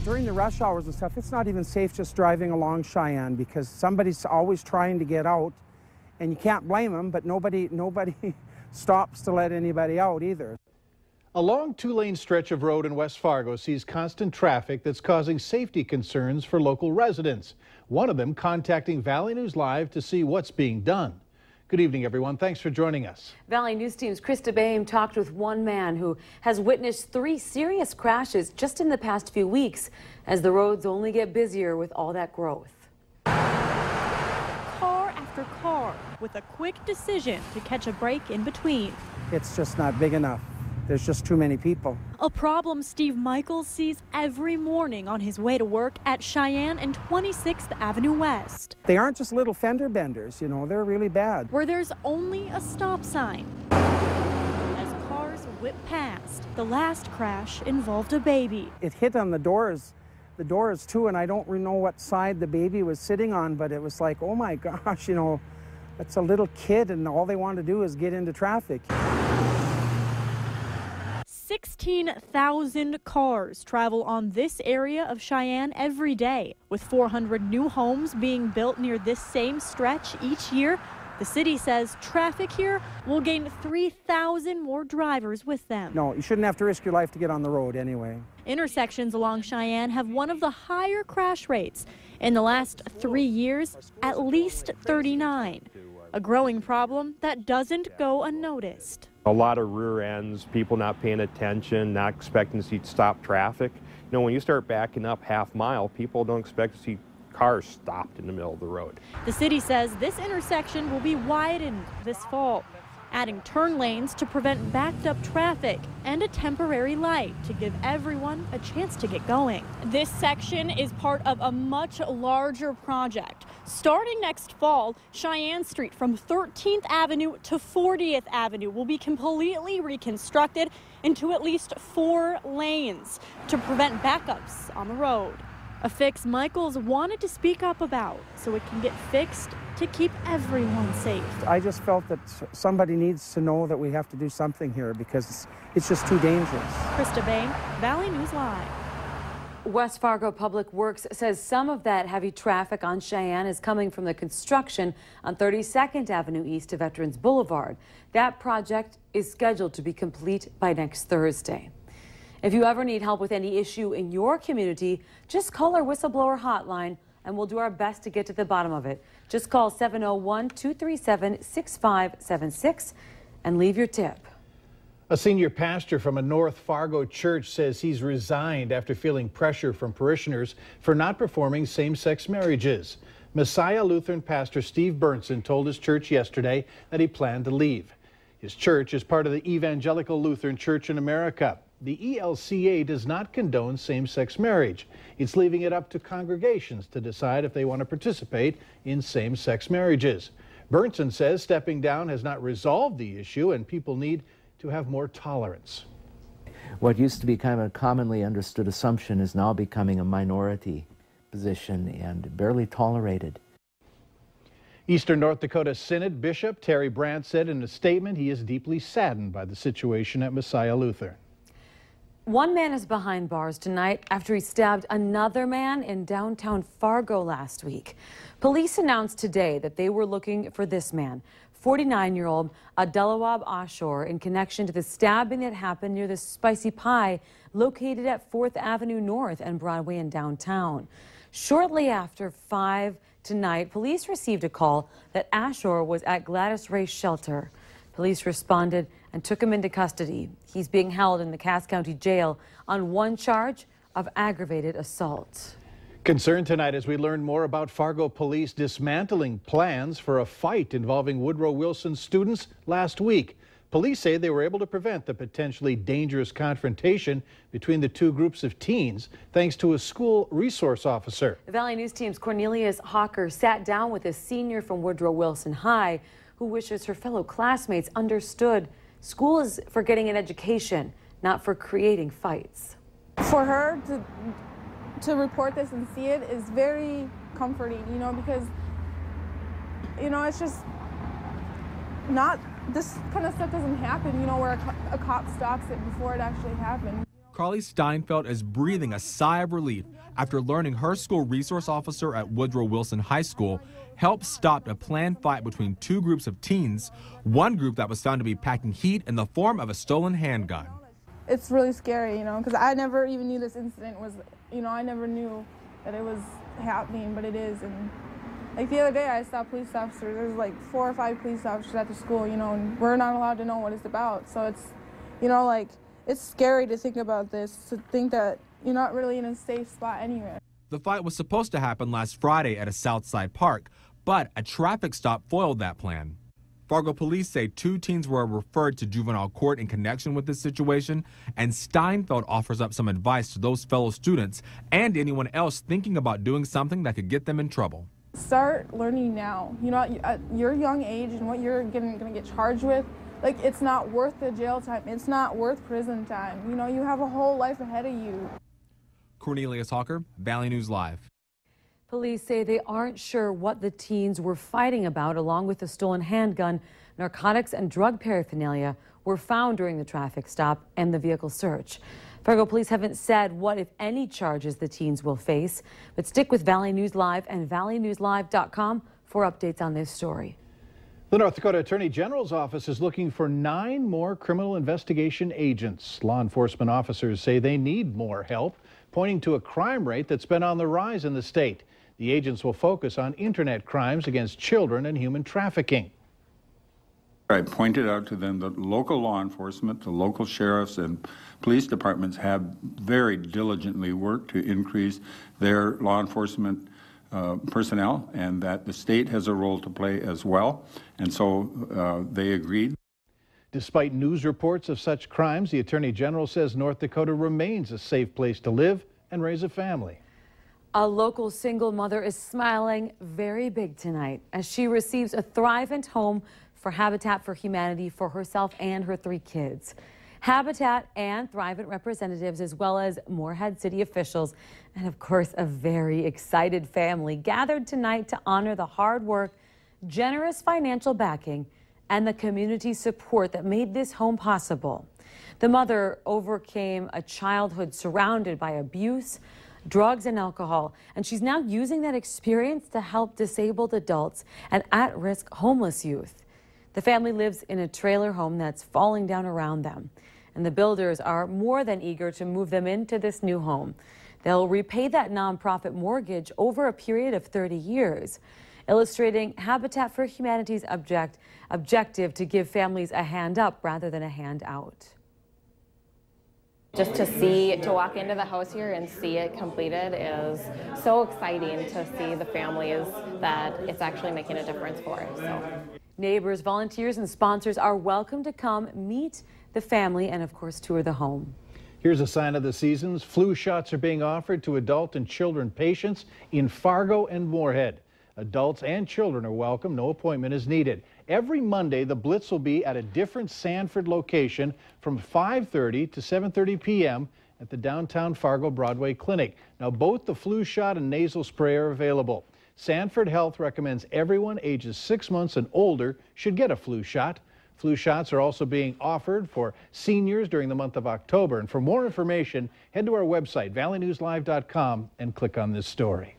During the rush hours and stuff, it's not even safe just driving along Cheyenne because somebody's always trying to get out, and you can't blame them, but nobody stops to let anybody out either. A long two-lane stretch of road in West Fargo sees constant traffic that's causing safety concerns for local residents. One of them contacting Valley News Live to see what's being done. Good evening, everyone. Thanks for joining us. Valley News Team's Krista Bain talked with one man who has witnessed 3 serious crashes just in the past few weeks as the roads only get busier with all that growth. Car after car with a quick decision to catch a break in between. It's just not big enough. There's just too many people. A problem Steve Michaels sees every morning on his way to work at Cheyenne and 26th Avenue West. They aren't just little fender benders, you know, they're really bad. Where there's only a stop sign. As cars whip past, the last crash involved a baby. It hit on the doors too, and I don't really know what side the baby was sitting on, but it was like, oh my gosh, you know, that's a little kid and all they want to do is get into traffic. 16,000 cars travel on this area of Cheyenne every day. With 400 new homes being built near this same stretch each year, the city says traffic here will gain 3,000 more drivers with them. No, you shouldn't have to risk your life to get on the road anyway. Intersections along Cheyenne have one of the higher crash rates. In the last 3 years, at least 39. A growing problem that doesn't go unnoticed. A lot of rear ends, people not paying attention, not expecting to see stop traffic. You know, when you start backing up half mile, people don't expect to see cars stopped in the middle of the road. The city says this intersection will be widened this fall, adding turn lanes to prevent backed up traffic and a temporary light to give everyone a chance to get going. This section is part of a much larger project. Starting next fall, Cheyenne Street from 13th Avenue to 40th Avenue will be completely reconstructed into at least 4 lanes to prevent backups on the road. A fix Michaels wanted to speak up about so it can get fixed to keep everyone safe. I just felt that somebody needs to know that we have to do something here because it's just too dangerous. Krista Bain, Valley News Live. West Fargo Public Works says some of that heavy traffic on Cheyenne is coming from the construction on 32nd Avenue east of Veterans Boulevard. That project is scheduled to be complete by next Thursday. If you ever need help with any issue in your community, just call our Whistleblower Hotline and we'll do our best to get to the bottom of it. Just call 701-237-6576 and leave your tip. A senior pastor from a North Fargo church says he's resigned after feeling pressure from parishioners for not performing same-sex marriages. Messiah Lutheran pastor Steve Burnson told his church yesterday that he planned to leave. His church is part of the Evangelical Lutheran Church in America. The ELCA does not condone same-sex marriage. It's leaving it up to congregations to decide if they want to participate in same-sex marriages. Burnson says stepping down has not resolved the issue and people need to have more tolerance. What used to be kind of a commonly understood assumption is now becoming a minority position and barely tolerated. Eastern North Dakota Synod Bishop Terry Brandt said in a statement he is deeply saddened by the situation at Messiah Lutheran. One man is behind bars tonight after he stabbed another man in downtown Fargo last week. Police announced today that they were looking for this man, 49-year-old Adelawab Ashore, in connection to the stabbing that happened near the Spicy Pie located at 4th Avenue North and Broadway in downtown. Shortly after 5 tonight, police received a call that Ashore was at Gladys Ray's shelter. Police responded and took him into custody. He's being held in the Cass County Jail on one charge of aggravated assault. Concern tonight as we learn more about Fargo police dismantling plans for a fight involving Woodrow Wilson students last week. Police say they were able to prevent the potentially dangerous confrontation between the two groups of teens thanks to a school resource officer. The Valley News Team's Cornelius Hawker sat down with a senior from Woodrow Wilson High who wishes her fellow classmates understood school is for getting an education, not for creating fights. For her to report this and see it is very comforting, you know, because, you know, it's just not, this kind of stuff doesn't happen, you know, where a cop stops it before it actually happens. Carly Steinfeld is breathing a sigh of relief after learning her school resource officer at Woodrow Wilson High School helped stop a planned fight between two groups of teens, one group that was found to be packing heat in the form of a stolen handgun. It's really scary, because I never even knew this incident was, I never knew that it was happening, but it is. And like the other day I saw police officers, there's like 4 or 5 police officers at the school, and we're not allowed to know what it's about. So it's, it's scary to think about this, to think that you're not really in a safe spot anywhere. The fight was supposed to happen last Friday at a Southside park, but a traffic stop foiled that plan. Fargo police say 2 teens were referred to juvenile court in connection with this situation, and Steinfeld offers up some advice to those fellow students and anyone else thinking about doing something that could get them in trouble. Start learning now. At your young age and what you're going to get charged with, it's not worth the jail time. It's not worth prison time. You have a whole life ahead of you. Cornelius Hawker, Valley News Live. Police say they aren't sure what the teens were fighting about. Along with the stolen handgun, narcotics and drug paraphernalia were found during the traffic stop and the vehicle search. Fargo police haven't said what, if any, charges the teens will face. But stick with Valley News Live and valleynewslive.com for updates on this story. The North Dakota Attorney General's office is looking for 9 more criminal investigation agents. Law enforcement officers say they need more help, pointing to a crime rate that's been on the rise in the state. The agents will focus on internet crimes against children and human trafficking. I pointed out to them that local law enforcement, the local sheriffs and police departments have very diligently worked to increase their law enforcement personnel, and that the state has a role to play as well. And so they agreed. Despite news reports of such crimes, the Attorney General says North Dakota remains a safe place to live and raise a family. A local single mother is smiling very big tonight as she receives a Thrivent home for Habitat for Humanity for herself and her 3 kids. Habitat and Thrivent representatives, as well as Moorhead City officials, and of course a very excited family, gathered tonight to honor the hard work, generous financial backing, and the community support that made this home possible. The mother overcame a childhood surrounded by abuse, drugs, and alcohol, and she's now using that experience to help disabled adults and at-risk homeless youth. The family lives in a trailer home that's falling down around them, and the builders are more than eager to move them into this new home. They'll repay that nonprofit mortgage over a period of 30 years, illustrating Habitat for Humanity's objective to give families a hand up rather than a hand out. Just to walk into the house here and see it completed is so exciting, to see the families that it's actually making a difference for. So. Neighbors, volunteers, and sponsors are welcome to come meet the family and, of course, tour the home. Here's a sign of the seasons. Flu shots are being offered to adult and children patients in Fargo and Moorhead. Adults and children are welcome. No appointment is needed. Every Monday, the Blitz will be at a different Sanford location from 5:30 to 7:30 p.m. at the downtown Fargo Broadway Clinic. Now, both the flu shot and nasal spray are available. Sanford Health recommends everyone ages 6 months and older should get a flu shot. Flu shots are also being offered for seniors during the month of October. And for more information, head to our website, valleynewslive.com, and click on this story.